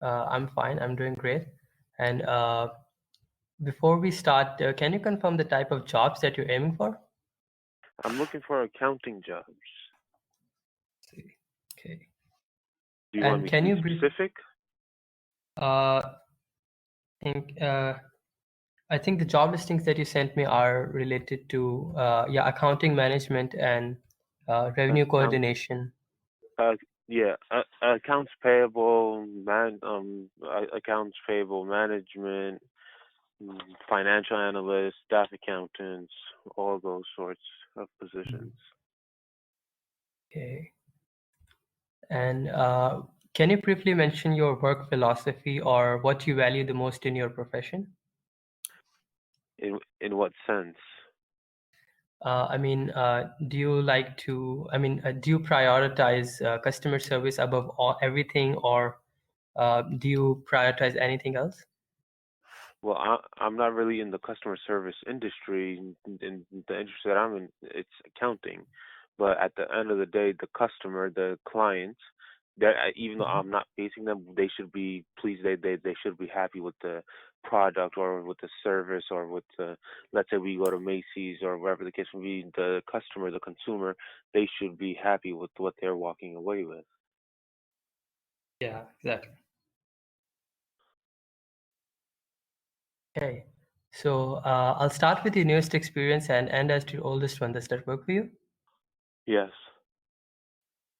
I'm fine. I'm doing great. And before we start, can you confirm the type of jobs that you're aiming for? I'm looking for accounting jobs. See. Okay. Do you want And me to can be you brief? specific? Uh, think I think the job listings that you sent me are related to yeah, accounting management and revenue Account, coordination. uh, yeah, accounts payable, accounts payable management, mm, financial analysts, staff accountants, all those sorts of Mhm. positions. Okay. And can you briefly mention your work philosophy or what you value the most in your profession? In what sense? I mean, do you like to, I mean, do you prioritize customer service above everything, or do you prioritize anything else? Well, I'm not really in the customer service industry. In the industry that I'm in, it's accounting. But at the end of the day, the customer, the client, that even though Mhm. I'm not facing them, they should be pleased. They should be happy with the product or with the service or with the. Let's say we go to Macy's or wherever the case may be. The customer, the consumer, they should be happy with what they're walking away with. Yeah, exactly. Okay. So I'll start with your newest experience and end as the oldest one. Does that work for you? Yes.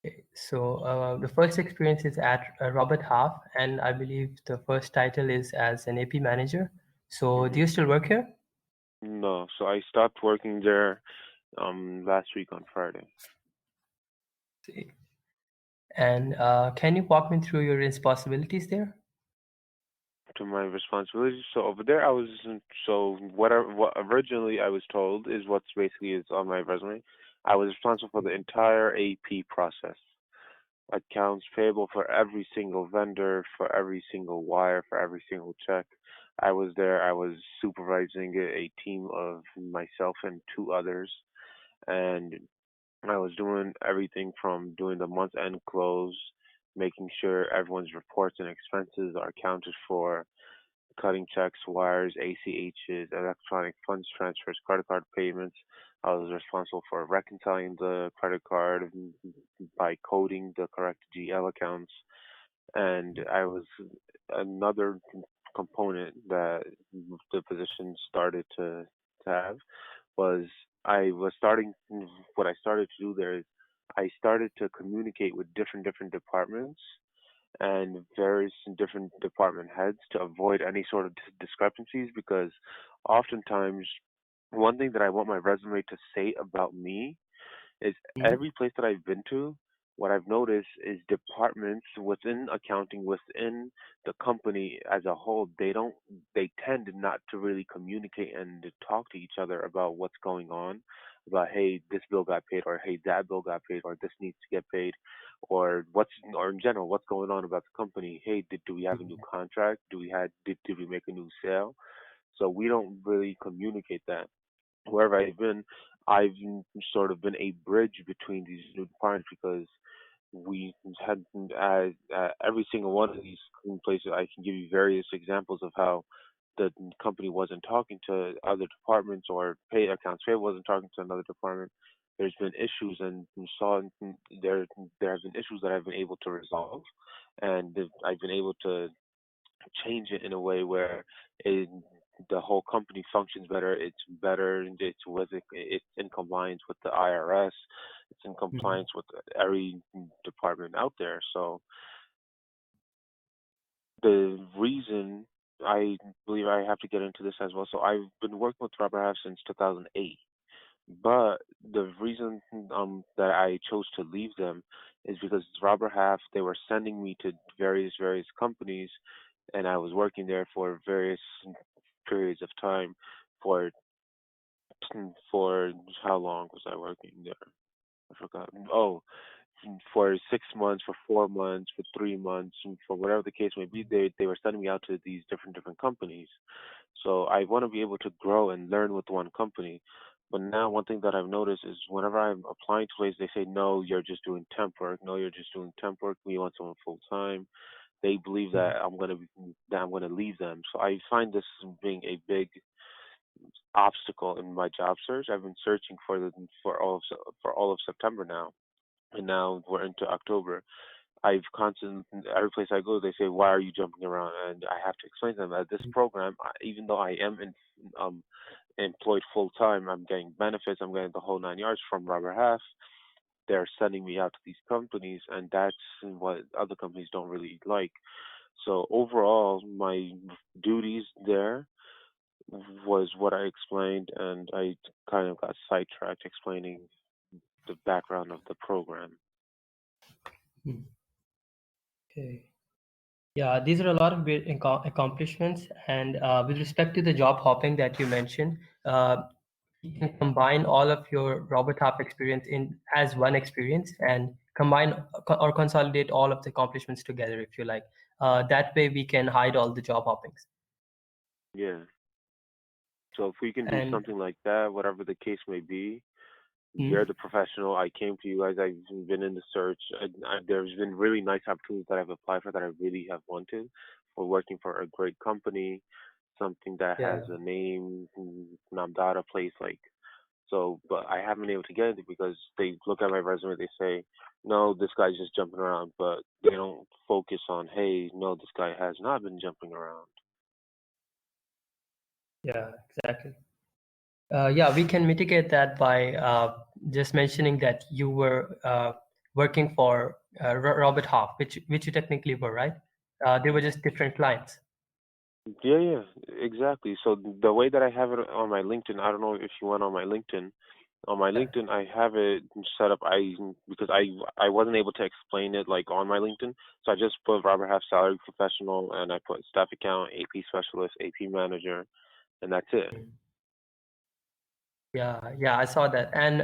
Okay. So the first experience is at Robert Half, and I believe the first title is as an AP manager. So do Hmm. you still work here? No. So I stopped working there last week on Friday. See. And can you walk me through your responsibilities there? To my responsibilities. So over there, so what originally I was told is what's basically is on my resume. I was responsible for the entire AP process, accounts payable for every single vendor, for every single wire, for every single check. I was there. I was supervising a team of myself and two others, and I was doing everything from doing the month end close, making sure everyone's reports and expenses are accounted for, cutting checks, wires, ACHs, electronic funds transfers, credit card payments. I was responsible for reconciling the credit card by coding the correct GL accounts. And I was another component that the position started to have was I was starting what I started to do there is I started to communicate with different departments and various different department heads to avoid any sort of discrepancies because oftentimes one thing that I want my resume to say about me is Mhm. every place that I've been to, what I've noticed is departments within accounting, within the company as a whole, they tend not to really communicate and to talk to each other about what's going on, about, hey, this bill got paid, or hey, that bill got paid, or this needs to get paid, or in general, what's going on about the company. Hey, do we have a new Mhm. contract? Did we make a new sale? So we don't really communicate that wherever I've been, I've sort of been a bridge between these new departments because we had every single one of these places. I can give you various examples of how the company wasn't talking to other departments or pay accounts payable wasn't talking to another department. There's been issues, and you saw there have been issues that I've been able to resolve, and I've been able to change it in a way where it, the whole company functions better. It's better. It's in compliance with the IRS. It's in Mhm. compliance with every department out there. So the reason I believe I have to get into this as well. So I've been working with Robert Half since 2008. But the reason that I chose to leave them is because Robert Half they were sending me to various companies, and I was working there for various periods of time. For for how long was I working there? I forgot. Oh, for 6 months, for 4 months, for 3 months, and for whatever the case may be, they were sending me out to these different companies. So I want to be able to grow and learn with one company. But now one thing that I've noticed is whenever I'm applying to places, they say, no, you're just doing temp work. No, you're just doing temp work. We want someone full time. they believe Mm. that I'm gonna leave them. So I find this being a big obstacle in my job search. I've been searching for all of September now, and now we're into October. I've constant every place I go, they say, "Why are you jumping around?" And I have to explain to them that this program, even though I am um, employed full time, I'm getting benefits, I'm getting the whole 9 yards from Robert Half. They're sending me out to these companies, and that's what other companies don't really like. So overall, my duties there was what I explained, and I kind of got sidetracked explaining the background of the program. Mm. Okay. Yeah, these are a lot of great accomplishments. And with respect to the job hopping that you mentioned, you can combine all of your Robert Half experience in as one experience and combine or consolidate all of the accomplishments together, if you like. That way, we can hide all the job hoppings. Yeah. So if we can do And something like that, whatever the case may be, you're mm, the professional. I came to you guys. I've been in the search. There's been really nice opportunities that I've applied for that I really have wanted for working for a great company, something that has yeah, a name, Namdata place like so. But I haven't been able to get it because they look at my resume. They say, no, this guy's just jumping around, but they don't focus on, hey, no, this guy has not been jumping around. yeah, exactly. Yeah, we can mitigate that by just mentioning that you were working for Robert Half, which you technically were, right? They were just different clients. Yeah, yeah, exactly. So the way that I have it on my LinkedIn, I don't know if you went on my LinkedIn. On my Yeah. LinkedIn, I have it set up. Because I wasn't able to explain it like on my LinkedIn, so I just put Robert Half salary professional, and I put staff account, AP specialist, AP manager, and that's it. Yeah, yeah, I saw that. And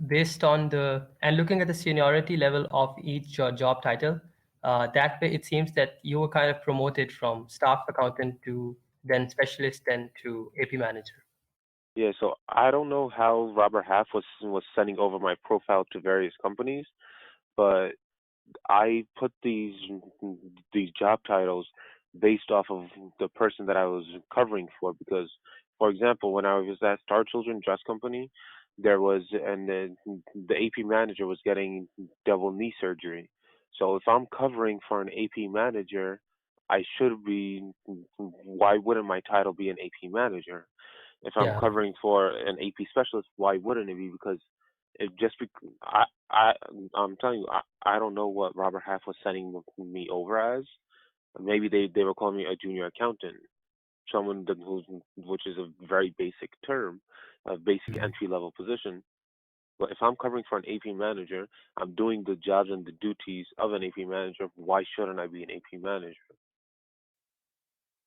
based on the and looking at the seniority level of each job title, that way it seems that you were kind of promoted from staff accountant to then specialist, then to AP manager. Yeah, so I don't know how Robert Half was sending over my profile to various companies, but I put these job titles based off of the person that I was covering for because, for example, when I was at Star Children Dress Company, there was and the AP manager was getting double knee surgery. So if I'm covering for an AP manager, I should be. Why wouldn't my title be an AP manager? If I'm Yeah, covering for an AP specialist, why wouldn't it be? Because it just I I'm telling you, I don't know what Robert Half was sending me over as. Maybe they were calling me a junior accountant, someone which is a very basic term, a basic mhm. entry level position. But if I'm covering for an AP manager, I'm doing the jobs and the duties of an AP manager. Why shouldn't I be an AP manager?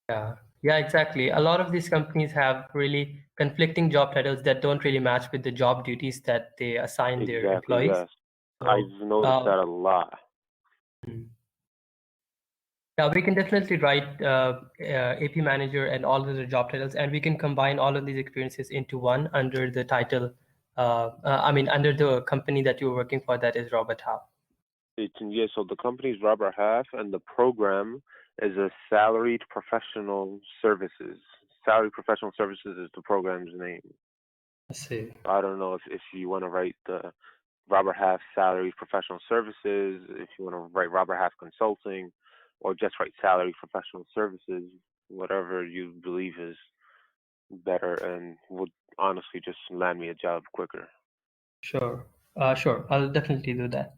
Yeah, yeah, exactly. A lot of these companies have really conflicting job titles that don't really match with the job duties that they assign their Exactly. employees. Yes, I've So, noticed uh, that a lot. mm. Yeah, we can definitely write AP manager and all of the job titles, and we can combine all of these experiences into one under the title. I mean, under the company that you're working for, that is Robert Half. Yeah, so the company's Robert Half, and the program is a salaried professional services. Salaried professional services is the program's name. I see. I don't know if you want to write the Robert Half salaried professional services, if you want to write Robert Half consulting, or just write salaried professional services, whatever you believe is better and would honestly just land me a job quicker. Sure. Sure. I'll definitely do that.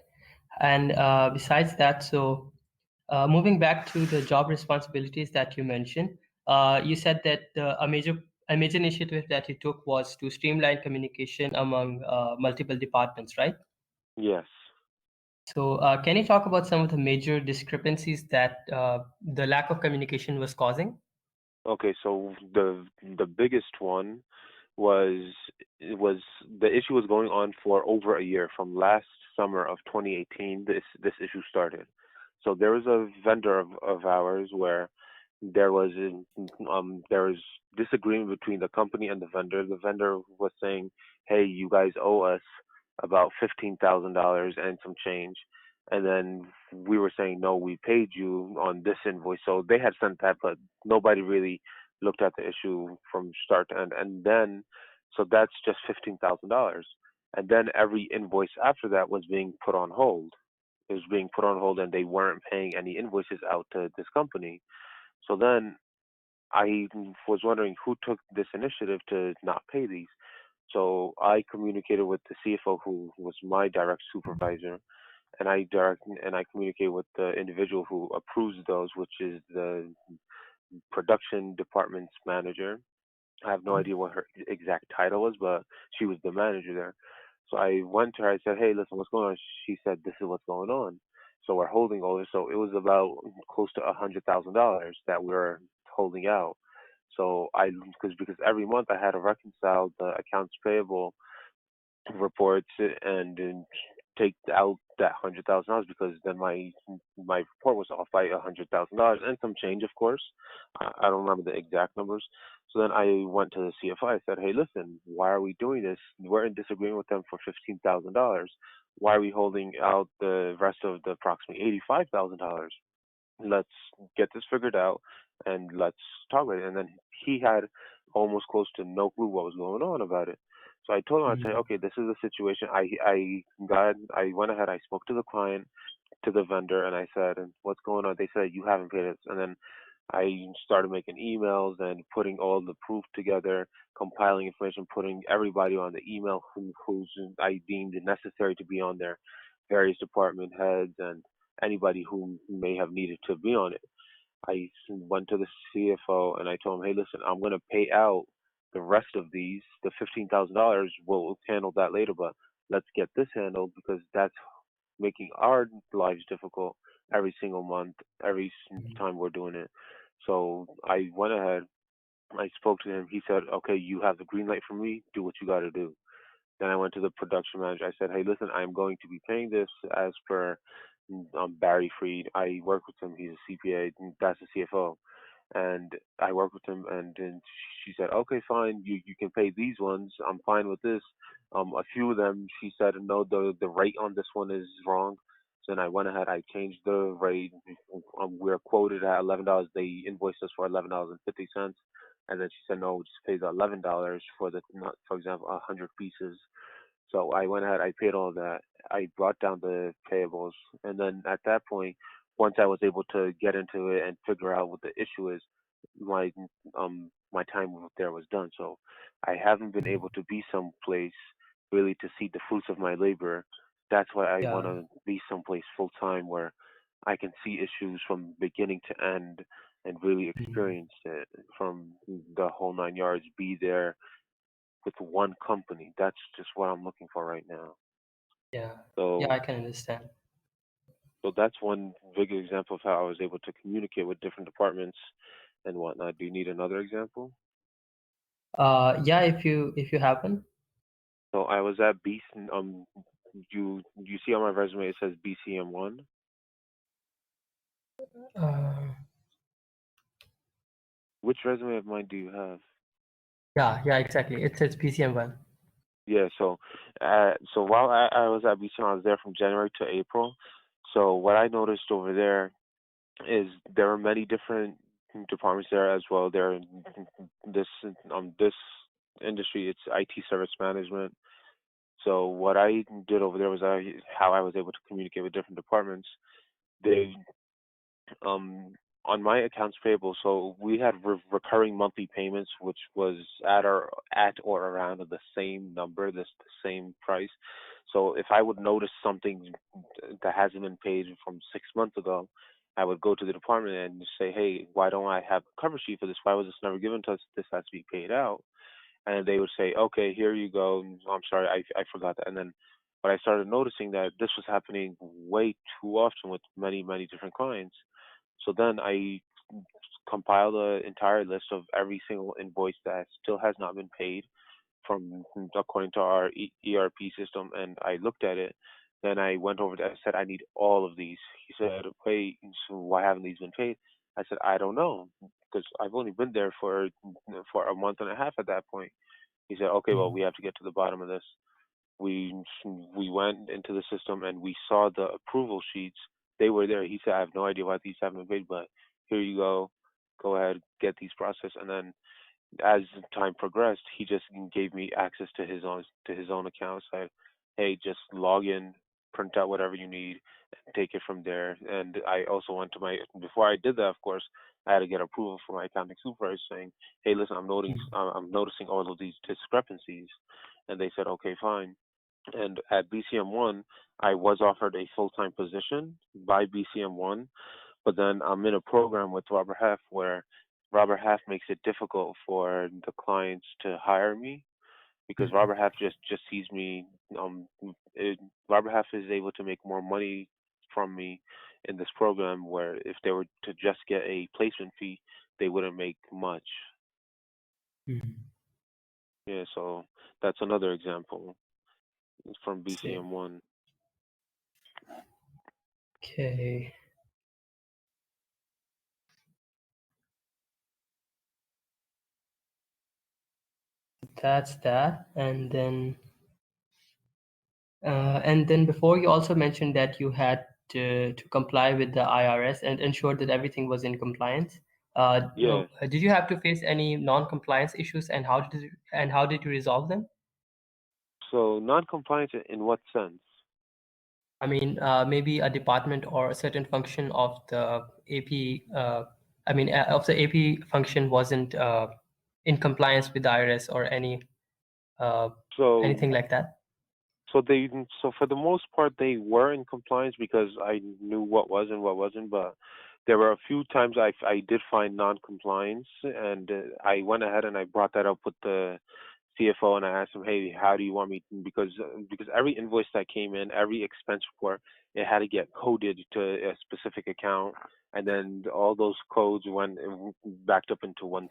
And besides that, so moving back to the job responsibilities that you mentioned, you said that a major initiative that you took was to streamline communication among multiple departments, right? Yes. So, can you talk about some of the major discrepancies that the lack of communication was causing? Okay, so the biggest one was it was the issue was going on for over a year from last summer of 2018. This issue started. So there was a vendor of ours where there was disagreement between the company and the vendor. The vendor was saying, "Hey, you guys owe us about $15,000 and some change." and then we were saying no, we paid you on this invoice. So they had sent that, but nobody really looked at the issue from start to end. And then, so that's just $15,000. And then every invoice after that was being put on hold. It was being put on hold, and they weren't paying any invoices out to this company. So then I was wondering who took this initiative to not pay these. So I communicated with the CFO, who was my direct supervisor, and I communicate with the individual who approves those, which is the production department's manager. I have no idea what her exact title was, but she was the manager there. So I went to her. I said, "Hey, listen, what's going on?" She said, "This is what's going on." So we're holding over. So it was about close to $100,000 that we're holding out. So because every month I had to reconcile the accounts payable reports and then take out that $100,000 because then my report was off by $100,000 and some change, of course. I don't remember the exact numbers. So then I went to the CFI. I said, "Hey, listen, why are we doing this? We're in disagreement with them for $15,000. Why are we holding out the rest of the approximately $85,000? Let's get this figured out and let's talk about it." And then he had almost close to no clue what was going on about it. So I told him, I said, Mm. "Okay, this is the situation." I went ahead, I spoke to the client, to the vendor, and I said, "What's going on?" They said, "You haven't paid us." And then I started making emails and putting all the proof together, compiling information, putting everybody on the email who's I deemed necessary to be on there, various department heads and anybody who may have needed to be on it. Went to the CFO and I told him, "Hey, listen, I'm going to pay out the rest of these. The $15,000, we'll handle that later, but let's get this handled because that's making our lives difficult every single month, every time we're doing it." So I went ahead, I spoke to him. He said, "Okay, you have the green light from me. Do what you got to do." Then I went to the production manager. I said, "Hey, listen, I'm going to be paying this as per Barry Freed. I work with him. He's a CPA. That's the CFO." And I worked with him, and then she said, "Okay, fine, you can pay these ones. I'm fine with this." A few of them, she said, "No, the rate on this one is wrong." So then I went ahead, I changed the rate. We're quoted at $11. They invoiced us for $11.50, and then she said, "No, just pay the $11 for the, not, for example, 100 pieces." So I went ahead, I paid all that. I brought down the payables, and then at that point, once I was able to get into it and figure out what the issue is, my time there was done. So I haven't been able to be someplace really to see the fruits of my labor. That's why I want Yeah. to be someplace full time where I can see issues from beginning to end and really Mm. experience it from the whole 9 yards. Be there with one company. That's just what I'm looking for right now. Yeah. Yeah, So, I can understand. so that's one big example of how I was able to communicate with different departments and whatnot. Do you need another example? Yeah, if you happen. So I was at you see on my resume it says BCM1. Uh, Which resume of mine do you have? yeah, yeah, exactly. It says PCM1. Yeah. So while I was at BCM, I was there from January to April. So what I noticed over there is there are many different departments there as well. This this industry, it's IT service management. So what I did over there was how I was able to communicate with different departments. They um on my accounts payable, so we had recurring monthly payments, which was at or around the same number, the same price. So if I would notice something that hasn't been paid from 6 months ago, I would go to the department and say, "Hey, why don't I have a cover sheet for this? Why was this never given to us? This has to be paid out." And they would say, "Okay, here you go. I'm sorry, I forgot that." And then, but I started noticing that this was happening way too often with many different clients. So then I compiled an entire list of every single invoice that still has not been paid from according to our ERP system, and I looked at it. Then I went over there. I said, "I need all of these." He said, "Wait, so why haven't these been paid?" I said, "I don't know because I've only been there for a month and a half at that point." He said, "Okay, well, we Mm. have to get to the bottom of this." We we went into the system and we saw the approval sheets. They were there. He said, "I have no idea why these haven't been paid, but here you go. Go ahead, get these processed." And then as time progressed, he just gave me access to his own account. Said, "Hey, just log in, print out whatever you need, and take it from there." And I also went to my before I did that, of course, I had to get approval from my accounting supervisor saying, "Hey, listen, I'm noticing all of these discrepancies," and they said, "Okay, fine." And at BCM1, I was offered a full-time position by BCM1, but then I'm in a program with Robert Half where Robert Half makes it difficult for the clients to hire me because Mhm. Robert Half just sees me. It, Robert Half is able to make more money from me in this program where if they were to just get a placement fee, they wouldn't make much. Mhm. Yeah, so that's another example from See. BCM1. Okay, that's that. And then before you also mentioned that you had to comply with the IRS and ensure that everything was in compliance. Yeah. Did you have to face any non-compliance issues, and how did you resolve them? So non-compliance in what sense? I mean, maybe a department or a certain function of the AP, of the AP function wasn't in compliance with the IRS or uh, So anything like that. so for the most part they were in compliance because I knew what was and what wasn't, but there were a few times I did find non-compliance, and I went ahead and I brought that up with the CFO and I asked him, "Hey, how do you want me?" Because every invoice that came in, every expense report, it had to get coded to a specific account, and then all those codes went backed up into one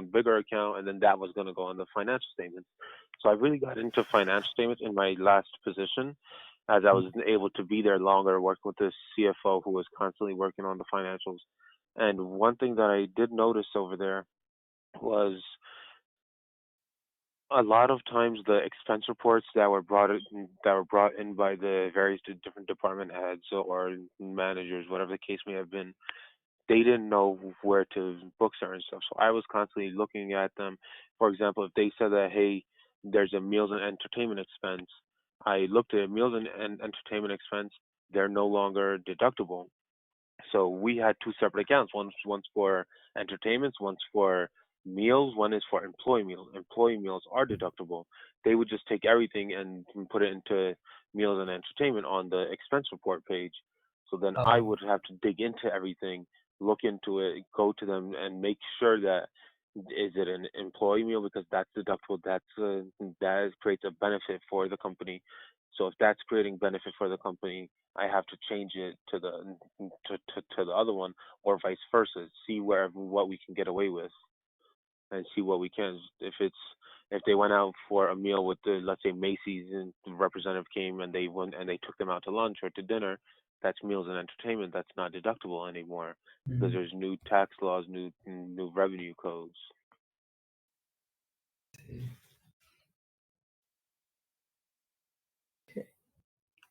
bigger account, and then that was going to go on the financial statements. So I really got into financial statements in my last position, as I was able to be there longer, working with the CFO who was constantly working on the financials. And one thing that I did notice over there was a lot of times the expense reports that were brought in by the various different department heads or managers, whatever the case may have been, they didn't know where to book certain stuff. So I was constantly looking at them. For example, if they said that, hey, there's a meals and entertainment expense, I looked at meals and entertainment expense. They're no longer deductible. So we had two separate accounts. One's for entertainments, one's for meals, one is for employee meals. Employee meals are deductible. They would just take everything and put it into meals and entertainment on the expense report page. So then I Um, would have to dig into everything, look into it, go to them and make sure that is it an employee meal because that's deductible. That creates a benefit for the company. So if that's creating benefit for the company, I have to change it to to the other one, or vice versa. See where what we can get away with, and see what we can. If they went out for a meal with the, let's say, Macy's, and the representative came and they went and they took them out to lunch or to dinner, that's meals and entertainment. That's not deductible anymore because mhm. there's new tax laws, new revenue codes.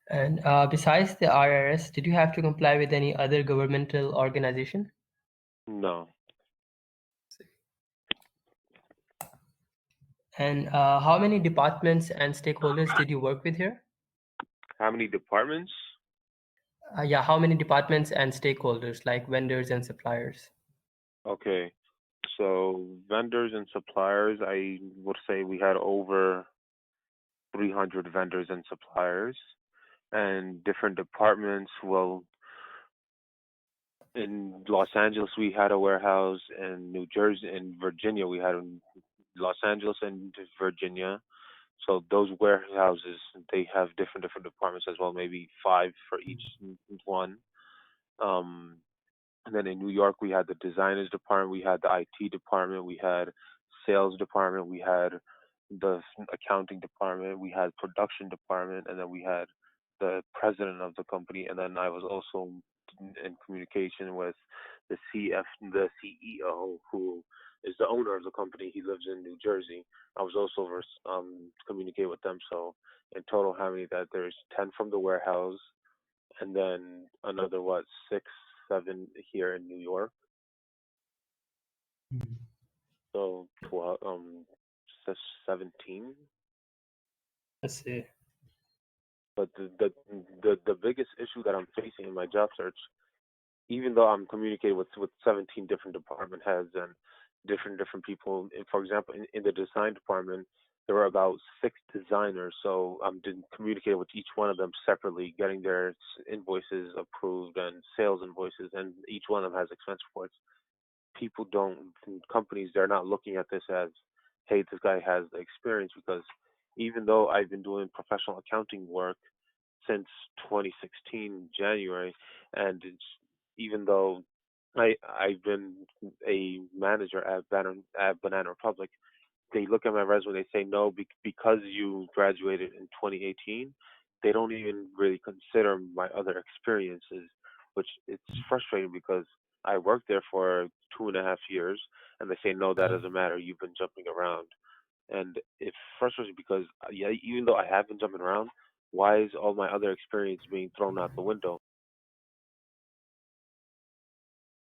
And besides the IRS, did you have to comply with any other governmental organization? No. And how many departments and stakeholders did you work with here? How many departments? Yeah, how many departments and stakeholders, like vendors and suppliers? Okay. So vendors and suppliers, I would say we had over 300 vendors and suppliers, and different departments. Well, in Los Angeles, we had a warehouse. In New Jersey and Virginia, we had in Los Angeles and Virginia. So those warehouses, they have different departments as well, maybe five for each one. Um, And then in New York, we had the designers department, we had the IT department, we had sales department, we had the accounting department, we had production department, and then we had the president of the company. And then I was also in communication with the CEO, who is the owner of the company. He lives in New Jersey. I was also communicate with them. So in total, how many that there's 10 from the warehouse, and then another what 6, 7 here in New York. Mm. So 12, 17. I see. But the biggest issue that I'm facing in my job search, even though I'm communicating with 17 different department heads and different people. For example, in the design department, there were about 6 designers, so I'm communicating with each one of them separately, getting their invoices approved and sales invoices, and each one of them has expense reports. People don't Companies, they're not looking at this as, hey, this guy has the experience, because even though I've been doing professional accounting work since 2016 January, and even though I've been a manager at Banana Republic, they look at my resume, they say no, because you graduated in 2018. They don't even really consider my other experiences, which it's frustrating because I worked there for 2.5 years, and they say no, that Yeah. doesn't matter. You've been jumping around, and it frustrates me because, yeah, even though I have been jumping around, why is all my other experience being thrown out the window?